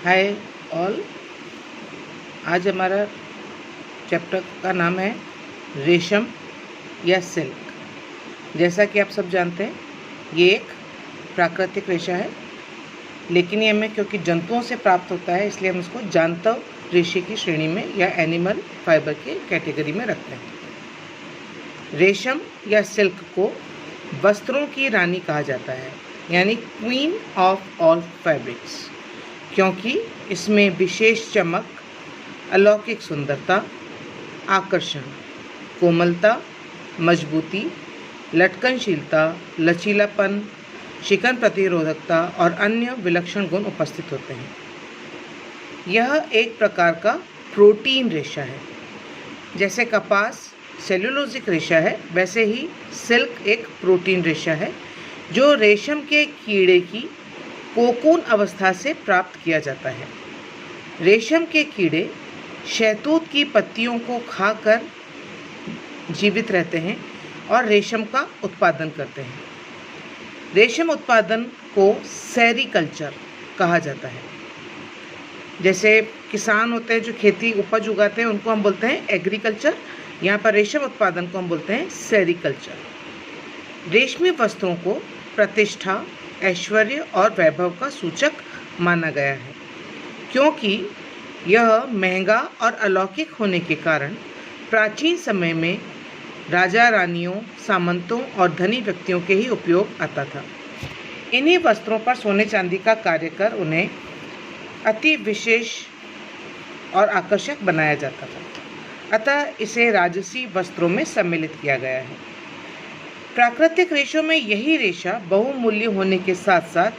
Hi all. आज हमारा chapter का नाम है रेशम या सिल्क। जैसा कि आप सब जानते हैं, ये एक प्राकृतिक रेशा है, लेकिन ये हमें क्योंकि जंतुओं से प्राप्त होता है इसलिए हम इसको जानवर रेशे की श्रेणी में या एनिमल फाइबर के कैटेगरी में रखते हैं। रेशम या सिल्क को वस्त्रों की रानी कहा जाता है, यानी क्वीन ऑफ ऑल फैब्रिक्स, क्योंकि इसमें विशेष चमक, अलौकिक सुंदरता, आकर्षण, कोमलता, मजबूती, लटकनशीलता, लचीलापन, शिकन प्रतिरोधकता और अन्य विलक्षण गुण उपस्थित होते हैं। यह एक प्रकार का प्रोटीन रेशा है। जैसे कपास सेल्यूलोजिक रेशा है, वैसे ही सिल्क एक प्रोटीन रेशा है जो रेशम के कीड़े की कोकून अवस्था से प्राप्त किया जाता है। रेशम के कीड़े शहतूत की पत्तियों को खाकर जीवित रहते हैं और रेशम का उत्पादन करते हैं। रेशम उत्पादन को सेरीकल्चर कहा जाता है। जैसे किसान होते हैं जो खेती उपज उगाते हैं, उनको हम बोलते हैं एग्रीकल्चर। यहाँ पर रेशम उत्पादन को हम बोलते हैं सेरीकल्चर। रेशमी वस्त्रों को प्रतिष्ठा, ऐश्वर्य और वैभव का सूचक माना गया है, क्योंकि यह महंगा और अलौकिक होने के कारण प्राचीन समय में राजा रानियों, सामंतों और धनी व्यक्तियों के ही उपयोग आता था। इन्हीं वस्त्रों पर सोने चांदी का कार्य कर उन्हें अति विशेष और आकर्षक बनाया जाता था। अतः इसे राजसी वस्त्रों में सम्मिलित किया गया है। प्राकृतिक रेशों में यही रेशा बहुमूल्य होने के साथ साथ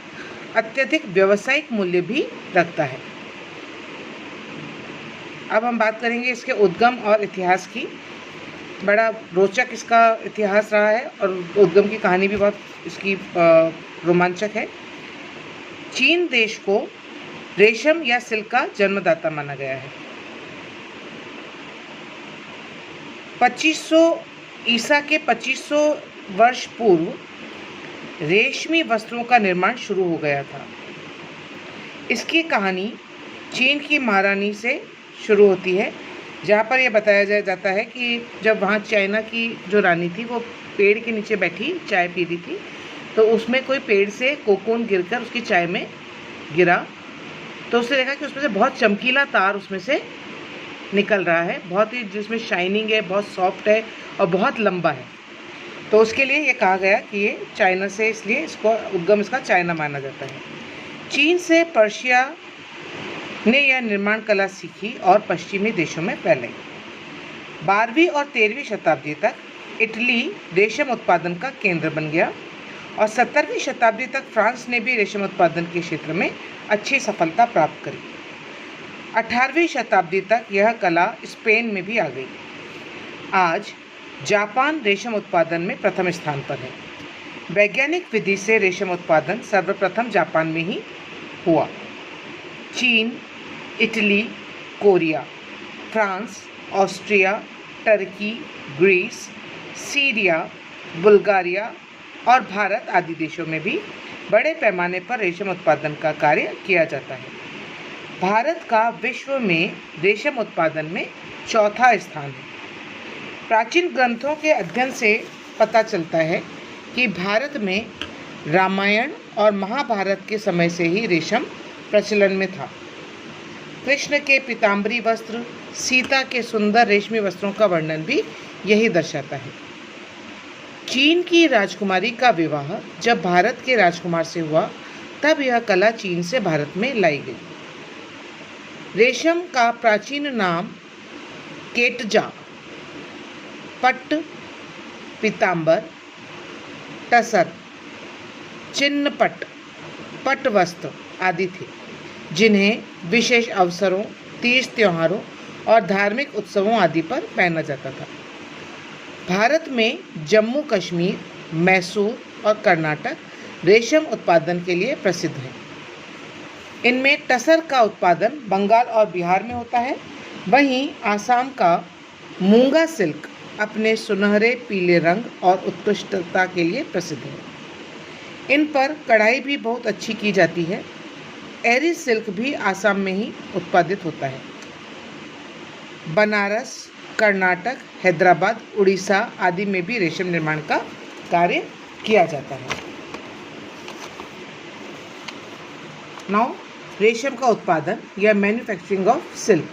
अत्यधिक व्यावसायिक मूल्य भी रखता है। अब हम बात करेंगे इसके उद्गम और इतिहास की। बड़ा रोचक इसका इतिहास रहा है और उद्गम की कहानी भी बहुत इसकी रोमांचक है। चीन देश को रेशम या सिल्क का जन्मदाता माना गया है। 2500 ईसा के 2500 वर्ष पूर्व रेशमी वस्त्रों का निर्माण शुरू हो गया था। इसकी कहानी चीन की महारानी से शुरू होती है, जहाँ पर यह बताया जाता है कि जब वहाँ चाइना की जो रानी थी वो पेड़ के नीचे बैठी चाय पी रही थी, तो उसमें कोई पेड़ से कोकून गिरकर उसकी चाय में गिरा। तो उसने देखा कि उसमें से बहुत चमकीला तार उसमें से निकल रहा है, बहुत ही जिसमें शाइनिंग है, बहुत सॉफ्ट है और बहुत लंबा है। तो उसके लिए ये कहा गया कि ये चाइना से, इसलिए इसको उद्गम इसका चाइना माना जाता है। चीन से पर्शिया ने यह निर्माण कला सीखी और पश्चिमी देशों में फैलाई। 12वीं और 13वीं शताब्दी तक इटली रेशम उत्पादन का केंद्र बन गया और 17वीं शताब्दी तक फ्रांस ने भी रेशम उत्पादन के क्षेत्र में अच्छी सफलता प्राप्त करी। 18वीं शताब्दी तक यह कला स्पेन में भी आ गई। आज जापान रेशम उत्पादन में प्रथम स्थान पर है। वैज्ञानिक विधि से रेशम उत्पादन सर्वप्रथम जापान में ही हुआ। चीन, Italy, Korea, France, Austria, Turkey, Greece, Syria, Bulgaria और भारत आदि देशों में भी बड़े पैमाने पर रेशम उत्पादन का कार्य किया जाता है। भारत का विश्व में रेशम उत्पादन में चौथा स्थान है। प्राचीन ग्रंथों के अध्ययन से पता चलता है कि भारत में रामायण और महाभारत के समय से ही रेशम प्रचलन में था। कृष्ण के पीताम्बरी वस्त्र, सीता के सुंदर रेशमी वस्त्रों का वर्णन भी यही दर्शाता है। चीन की राजकुमारी का विवाह जब भारत के राजकुमार से हुआ, तब यह कला चीन से भारत में लाई गई। रेशम का प्राचीन नाम केटजा, पट्ट, पीताम्बर, टसर, चिन्नपट्ट, पट्टवस्त्र आदि थे, जिन्हें विशेष अवसरों, तीज त्योहारों और धार्मिक उत्सवों आदि पर पहना जाता था। भारत में जम्मू कश्मीर, मैसूर और कर्नाटक रेशम उत्पादन के लिए प्रसिद्ध हैं। इनमें टसर का उत्पादन बंगाल और बिहार में होता है। वहीं आसाम का मूंगा सिल्क अपने सुनहरे पीले रंग और उत्कृष्टता के लिए प्रसिद्ध है। इन पर कढ़ाई भी बहुत अच्छी की जाती है। एरी सिल्क भी आसाम में ही उत्पादित होता है। बनारस, कर्नाटक, हैदराबाद, उड़ीसा आदि में भी रेशम निर्माण का कार्य किया जाता है। नाउ रेशम का उत्पादन या मैन्युफैक्चरिंग ऑफ सिल्क।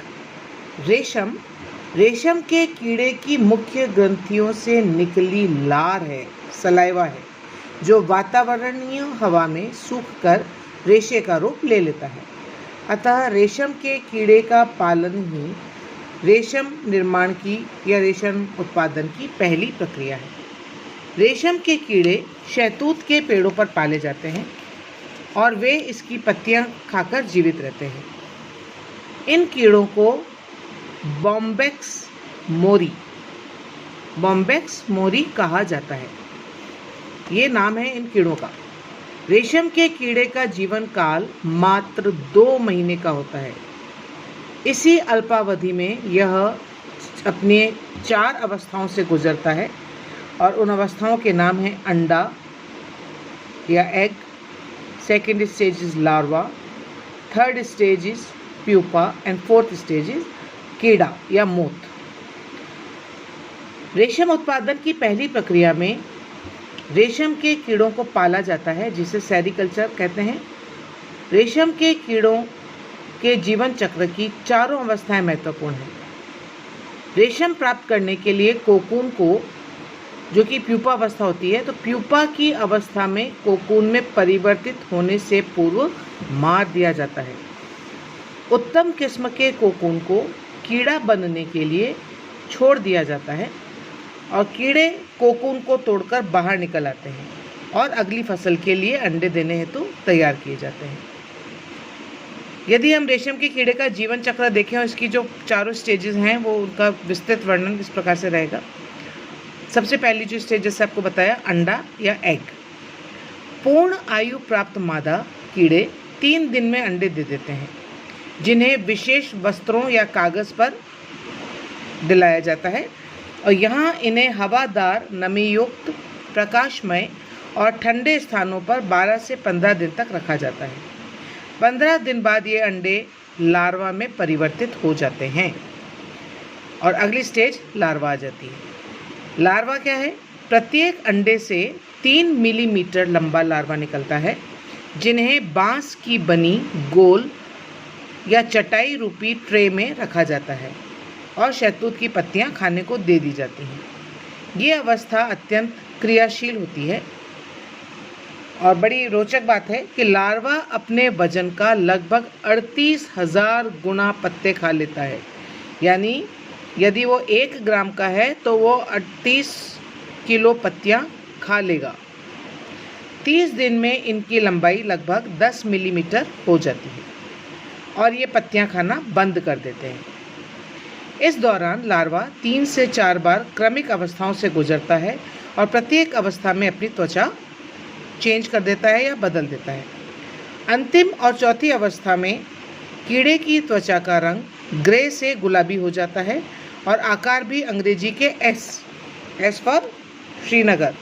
रेशम के कीड़े की मुख्य ग्रंथियों से निकली लार है, सलाइवा है, जो वातावरणीय हवा में सूखकर रेशे का रूप ले लेता है। अतः रेशम के कीड़े का पालन ही रेशम निर्माण की या रेशम उत्पादन की पहली प्रक्रिया है। रेशम के कीड़े शहतूत के पेड़ों पर पाले जाते हैं और वे इसकी पत्तियां खाकर जीवित रहते हैं। इन कीड़ों को बॉम्बेक्स मोरी कहा जाता है। ये नाम है इन कीड़ों का। रेशम के कीड़े का जीवन काल मात्र 2 महीने का होता है। इसी अल्पावधि में यह अपने 4 अवस्थाओं से गुजरता है और उन अवस्थाओं के नाम हैं अंडा या egg, second stage is larva, third stage is pupa and fourth stage is कीड़ा या मोथ। रेशम उत्पादन की पहली प्रक्रिया में रेशम के कीड़ों को पाला जाता है, जिसे सेरीकल्चर कहते हैं। रेशम के कीड़ों के जीवन चक्र की 4 अवस्थाएं महत्वपूर्ण हैं। रेशम प्राप्त करने के लिए कोकून को, जो कि प्यूपा अवस्था होती है, तो प्यूपा की अवस्था में कोकून में परिवर्तित होने से पूर्व मार दिया जाता है। उत्तम किस्म के कोकून को कीड़ा बनने के लिए छोड़ दिया जाता है और कीड़े कोकून को तोड़कर बाहर निकल आते हैं और अगली फसल के लिए अंडे देने हेतु तैयार किए जाते हैं। यदि हम रेशम के कीड़े का जीवन चक्र देखें और इसकी जो 4 स्टेजेस हैं, वो उनका विस्तृत वर्णन इस प्रकार से रहेगा। सबसे पहली जो स्टेज जैसे आपको बताया, अंडा या एग। पूर्ण आयु प्राप्त मादा कीड़े 3 दिन में अंडे दे देते हैं, जिन्हें विशेष वस्त्रों या कागज़ पर दिलाया जाता है और यहाँ इन्हें हवादार, नमीयुक्त, प्रकाशमय और ठंडे स्थानों पर 12 से 15 दिन तक रखा जाता है। 15 दिन बाद ये अंडे लार्वा में परिवर्तित हो जाते हैं और अगली स्टेज लार्वा आ जाती है। लार्वा क्या है? प्रत्येक अंडे से 3 मिलीमीटर लंबा लार्वा निकलता है, जिन्हें बांस की बनी गोल या चटाई रूपी ट्रे में रखा जाता है और शहतूत की पत्तियां खाने को दे दी जाती हैं। ये अवस्था अत्यंत क्रियाशील होती है और बड़ी रोचक बात है कि लार्वा अपने वजन का लगभग 38,000 गुना पत्ते खा लेता है। यानी यदि वो 1 ग्राम का है तो वो 38 किलो पत्तियां खा लेगा। 30 दिन में इनकी लंबाई लगभग 10 मिलीमीटर हो जाती है और ये पत्तियां खाना बंद कर देते हैं। इस दौरान लार्वा 3 से 4 बार क्रमिक अवस्थाओं से गुजरता है और प्रत्येक अवस्था में अपनी त्वचा चेंज कर देता है या बदल देता है। अंतिम और चौथी अवस्था में कीड़े की त्वचा का रंग ग्रे से गुलाबी हो जाता है और आकार भी अंग्रेजी के एस फॉर श्रीनगर,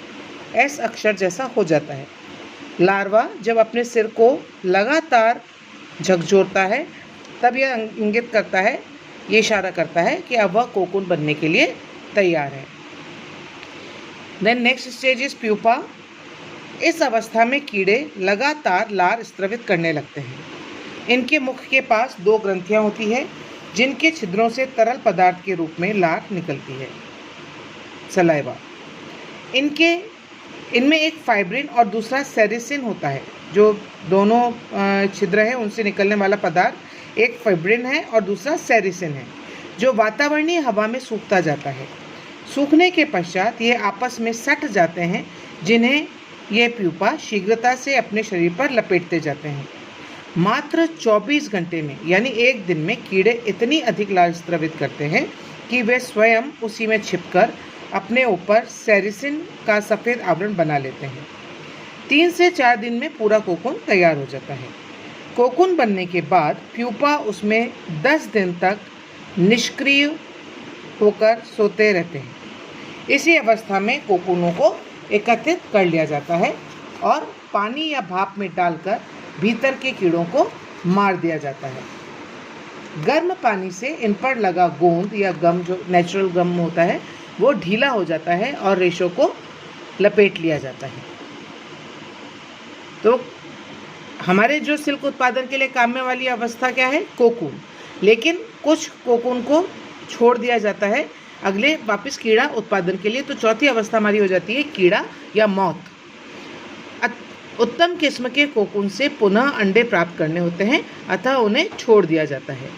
एस अक्षर जैसा हो जाता है। लार्वा जब अपने सिर को लगातार झकझोरता है तब यह इंगित करता है, ये इशारा करता है कि अब वह कोकून बनने के लिए तैयार है। Then next stage is pupa. इस अवस्था में कीड़े लगातार लार स्त्रवित करने लगते हैं। इनके मुख के पास 2 ग्रंथियां होती है, जिनके छिद्रों से तरल पदार्थ के रूप में लार निकलती है, सलाइवा। इनमें एक फाइब्रिन और दूसरा सेरिसिन होता है। जो दोनों छिद्र हैं उनसे निकलने वाला पदार्थ एक फाइब्रिन है और दूसरा सेरिसिन है, जो वातावरणीय हवा में सूखता जाता है। सूखने के पश्चात ये आपस में सट जाते हैं, जिन्हें ये प्यूपा शीघ्रता से अपने शरीर पर लपेटते जाते हैं। मात्र 24 घंटे में यानी 1 दिन में कीड़े इतनी अधिक लार स्त्रवित करते हैं कि वे स्वयं उसी में छिपकर अपने ऊपर सेरिसिन का सफ़ेद आवरण बना लेते हैं। 3 से 4 दिन में पूरा कोकून तैयार हो जाता है। कोकून बनने के बाद प्यूपा उसमें 10 दिन तक निष्क्रिय होकर सोते रहते हैं। इसी अवस्था में कोकूनों को एकत्रित कर लिया जाता है और पानी या भाप में डालकर भीतर के कीड़ों को मार दिया जाता है। गर्म पानी से इन पर लगा गोंद या गम, जो नेचुरल गम होता है, वो ढीला हो जाता है और रेशों को लपेट लिया जाता है। तो हमारे जो सिल्क उत्पादन के लिए काम में वाली अवस्था क्या है? कोकून। लेकिन कुछ कोकून को छोड़ दिया जाता है अगले वापस कीड़ा उत्पादन के लिए। तो चौथी अवस्था हमारी हो जाती है कीड़ा या मॉथ। उत्तम किस्म के कोकून से पुनः अंडे प्राप्त करने होते हैं, अतः उन्हें छोड़ दिया जाता है।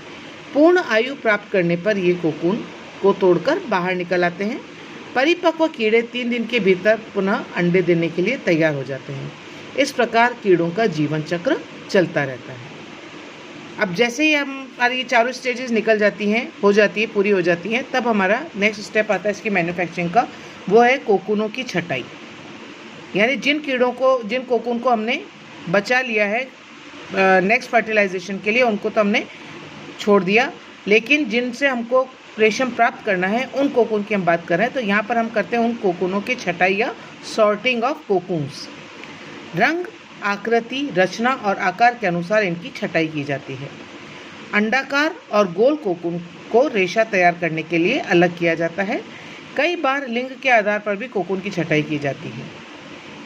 पूर्ण आयु प्राप्त करने पर ये कोकून को तोड़कर बाहर निकल आते हैं। परिपक्व कीड़े 3 दिन के भीतर पुनः अंडे देने के लिए तैयार हो जाते हैं। इस प्रकार कीड़ों का जीवन चक्र चलता रहता है। अब जैसे ही हमारी ये चारों स्टेजेस निकल जाती हैं, पूरी हो जाती हैं, तब हमारा नेक्स्ट स्टेप आता है इसकी मैन्युफैक्चरिंग का। वो है कोकूनों की छटाई। यानी जिन कोकून को हमने बचा लिया है नेक्स्ट फर्टिलाइजेशन के लिए, उनको तो हमने छोड़ दिया, लेकिन जिनसे हमको रेशम प्राप्त करना है उन कोकून की हम बात कर रहे हैं। तो यहाँ पर हम करते हैं उन कोकूनों की छटाई या सॉर्टिंग ऑफ कोकून्स। रंग, आकृति, रचना और आकार के अनुसार इनकी छटाई की जाती है। अंडाकार और गोल कोकून को रेशा तैयार करने के लिए अलग किया जाता है। कई बार लिंग के आधार पर भी कोकून की छटाई की जाती है।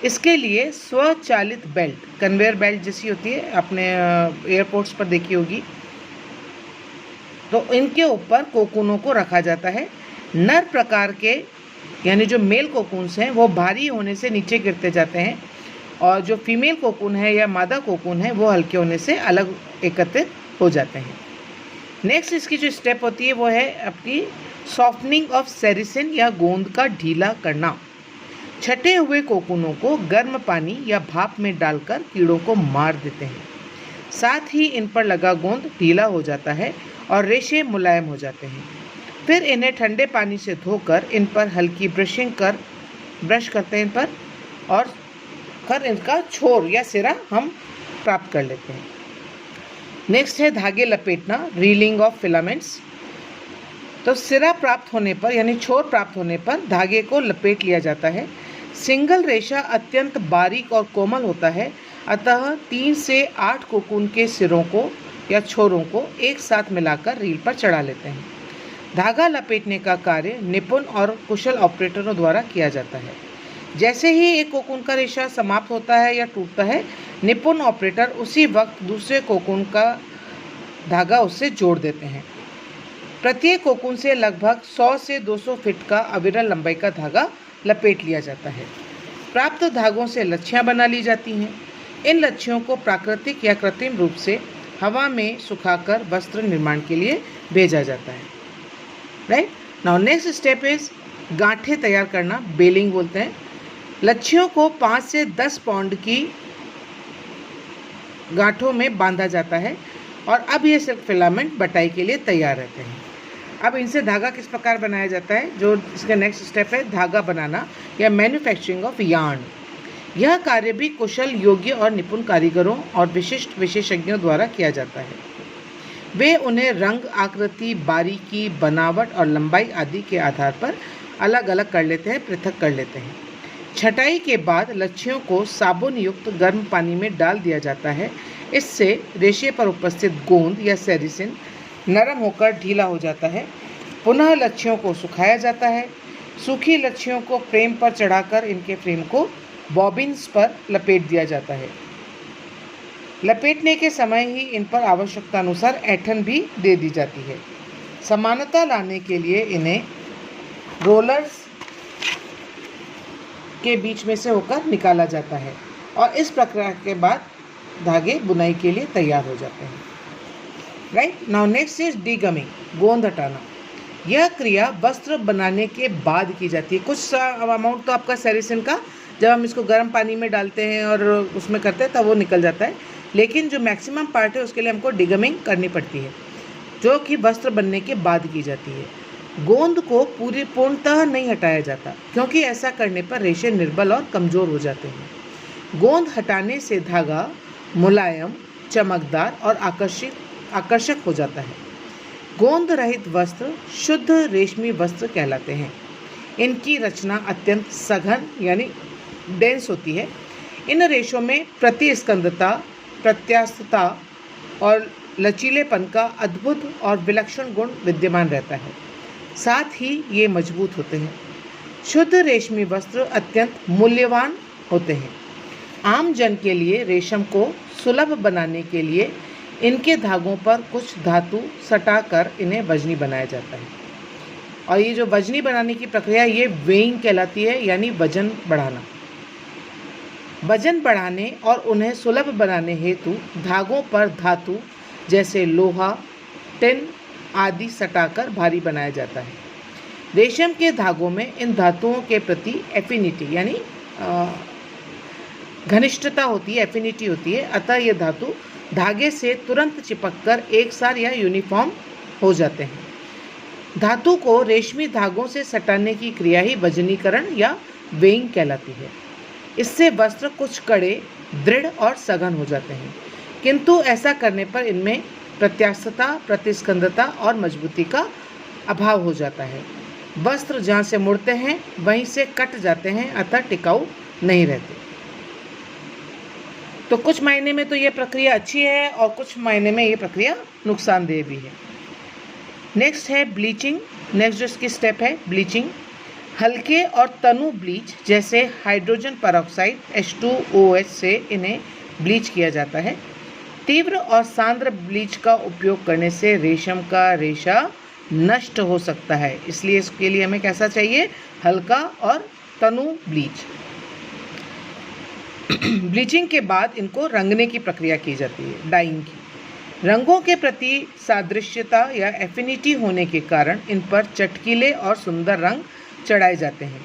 इसके लिए स्वचालित बेल्ट, कन्वेयर बेल्ट जैसी होती है, आपने एयरपोर्ट्स पर देखी होगी, तो इनके ऊपर कोकूनों को रखा जाता है। नर प्रकार के यानी जो मेल कोकून्स हैं वो भारी होने से नीचे गिरते जाते हैं, और जो फीमेल कोकून है या मादा कोकून है वो हल्के होने से अलग एकत्रित हो जाते हैं। नेक्स्ट इसकी जो स्टेप होती है वो है आपकी सॉफ्टनिंग ऑफ सेरिसिन या गोंद का ढीला करना। छटे हुए कोकूनों को गर्म पानी या भाप में डालकर कीड़ों को मार देते हैं। साथ ही इन पर लगा गोंद ढीला हो जाता है और रेशे मुलायम हो जाते हैं। फिर इन्हें ठंडे पानी से धोकर इन पर हल्की ब्रश करते हैं इन पर, और कर इनका छोर या सिरा हम प्राप्त कर लेते हैं। नेक्स्ट है धागे लपेटना, रीलिंग ऑफ फिलामेंट्स। तो सिरा प्राप्त होने पर यानी छोर प्राप्त होने पर धागे को लपेट लिया जाता है। सिंगल रेशा अत्यंत बारीक और कोमल होता है, अतः 3 से 8 कोकून के सिरों को या छोरों को एक साथ मिलाकर रील पर चढ़ा लेते हैं। धागा लपेटने का कार्य निपुण और कुशल ऑपरेटरों द्वारा किया जाता है। जैसे ही एक कोकून का रेशा समाप्त होता है या टूटता है, निपुण ऑपरेटर उसी वक्त दूसरे कोकून का धागा उससे जोड़ देते हैं। प्रत्येक कोकून से लगभग 100 से 200 फीट का अविरल लंबाई का धागा लपेट लिया जाता है। प्राप्त धागों से लच्छियाँ बना ली जाती हैं। इन लच्छियों को प्राकृतिक या कृत्रिम रूप से हवा में सुखाकर वस्त्र निर्माण के लिए भेजा जाता है। Right now next step is गांठें तैयार करना, बेलिंग बोलते हैं। लच्छियों को 5 से 10 पाउंड की गांठों में बांधा जाता है और अब ये सिल्क फिलामेंट बटाई के लिए तैयार रहते हैं। अब इनसे धागा किस प्रकार बनाया जाता है, जो इसका नेक्स्ट स्टेप है धागा बनाना या मैन्युफैक्चरिंग ऑफ यार्न। यह कार्य भी कुशल, योग्य और निपुण कारीगरों और विशिष्ट विशेषज्ञों द्वारा किया जाता है। वे उन्हें रंग, आकृति, बारीकी, बनावट और लंबाई आदि के आधार पर अलग अलग कर लेते हैं, पृथक कर लेते हैं। छटाई के बाद लच्छियों को साबुन युक्त गर्म पानी में डाल दिया जाता है। इससे रेशे पर उपस्थित गोंद या सेरिसिन नरम होकर ढीला हो जाता है। पुनः लच्छियों को सुखाया जाता है। सूखी लच्छियों को फ्रेम पर चढ़ाकर इनके फ्रेम को बॉबिन्स पर लपेट दिया जाता है। लपेटने के समय ही इन पर आवश्यकता अनुसार ऐंठन भी दे दी जाती है। समानता लाने के लिए इन्हें रोलर्स के बीच में से होकर निकाला जाता है और इस प्रक्रिया के बाद धागे बुनाई के लिए तैयार हो जाते हैं। Right now next is degumming, गोंद हटाना। यह क्रिया वस्त्र बनाने के बाद की जाती है। कुछ अमाउंट तो आपका सेरिसिन का जब हम इसको गर्म पानी में डालते हैं और उसमें करते हैं तब वो निकल जाता है, लेकिन जो मैक्सिमम पार्ट है उसके लिए हमको डीगमिंग करनी पड़ती है, जो कि वस्त्र बनने के बाद की जाती है। गोंद को पूर्णतः नहीं हटाया जाता, क्योंकि ऐसा करने पर रेशे निर्बल और कमज़ोर हो जाते हैं। गोंद हटाने से धागा मुलायम, चमकदार और आकर्षक हो जाता है। गोंद रहित वस्त्र शुद्ध रेशमी वस्त्र कहलाते हैं। इनकी रचना अत्यंत सघन यानी डेंस होती है। इन रेशों में प्रतिस्कंदता, प्रत्यास्थता और लचीलेपन का अद्भुत और विलक्षण गुण विद्यमान रहता है। साथ ही ये मजबूत होते हैं। शुद्ध रेशमी वस्त्र अत्यंत मूल्यवान होते हैं। आम जन के लिए रेशम को सुलभ बनाने के लिए इनके धागों पर कुछ धातु सटाकर इन्हें वजनी बनाया जाता है। और ये जो वजनी बनाने की प्रक्रिया ये वेइंग कहलाती है, यानी वजन बढ़ाना। वजन बढ़ाने और उन्हें सुलभ बनाने हेतु धागों पर धातु जैसे लोहा, टिन आदि सटाकर भारी बनाया जाता है। रेशम के धागों में इन धातुओं के प्रति एफिनिटी यानी घनिष्ठता होती है, एफिनिटी होती है। अतः ये धातु धागे से तुरंत चिपककर एक साथ या यूनिफॉर्म हो जाते हैं। धातु को रेशमी धागों से सटाने की क्रिया ही वजनीकरण या वेइंग कहलाती है। इससे वस्त्र कुछ कड़े, दृढ़ और सघन हो जाते हैं, किंतु ऐसा करने पर इनमें प्रत्यास्थता, प्रतिस्कंदता और मजबूती का अभाव हो जाता है। वस्त्र जहाँ से मुड़ते हैं वहीं से कट जाते हैं, अतः टिकाऊ नहीं रहते। तो कुछ मायने में तो ये प्रक्रिया अच्छी है और कुछ मायने में ये प्रक्रिया नुकसानदेह भी है। नेक्स्ट है ब्लीचिंग। नेक्स्ट जो इसकी स्टेप है ब्लीचिंग। हल्के और तनु ब्लीच जैसे हाइड्रोजन पेरोक्साइड H2OH से इन्हें ब्लीच किया जाता है। तीव्र और सांद्र ब्लीच का उपयोग करने से रेशम का रेशा नष्ट हो सकता है, इसलिए इसके लिए हमें कैसा चाहिए, हल्का और तनु ब्लीच। ब्लीचिंग के बाद इनको रंगने की प्रक्रिया की जाती है, डाइंग की। रंगों के प्रति सादृश्यता या एफिनिटी होने के कारण इन पर चटकीले और सुंदर रंग चढ़ाए जाते हैं।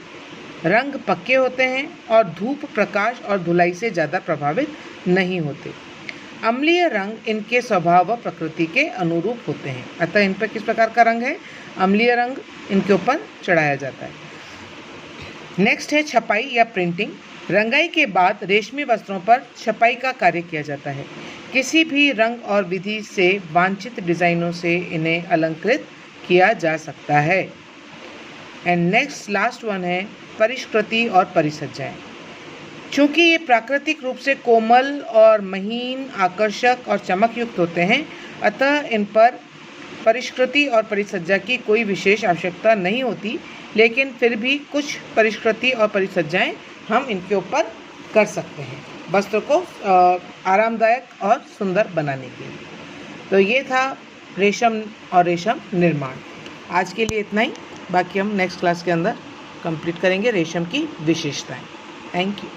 रंग पक्के होते हैं और धूप, प्रकाश और धुलाई से ज़्यादा प्रभावित नहीं होते। अम्लीय रंग इनके स्वभाव व प्रकृति के अनुरूप होते हैं, अतः इन पर किस प्रकार का रंग है, अम्लीय रंग इनके ऊपर चढ़ाया जाता है। नेक्स्ट है छपाई या प्रिंटिंग। रंगाई के बाद रेशमी वस्त्रों पर छपाई का कार्य किया जाता है। किसी भी रंग और विधि से वांछित डिज़ाइनों से इन्हें अलंकृत किया जा सकता है। एंड नेक्स्ट लास्ट वन है परिष्कृति और परिसज्जाएं। चूँकि ये प्राकृतिक रूप से कोमल और महीन, आकर्षक और चमक युक्त होते हैं, अतः इन पर परिष्कृति और परिसज्जा की कोई विशेष आवश्यकता नहीं होती, लेकिन फिर भी कुछ परिष्कृति और परिसज्जाएं हम इनके ऊपर कर सकते हैं वस्त्र को आरामदायक और सुंदर बनाने के लिए। तो ये था रेशम और रेशम निर्माण। आज के लिए इतना ही, बाकी हम नेक्स्ट क्लास के अंदर कंप्लीट करेंगे रेशम की विशेषताएं। Thank you.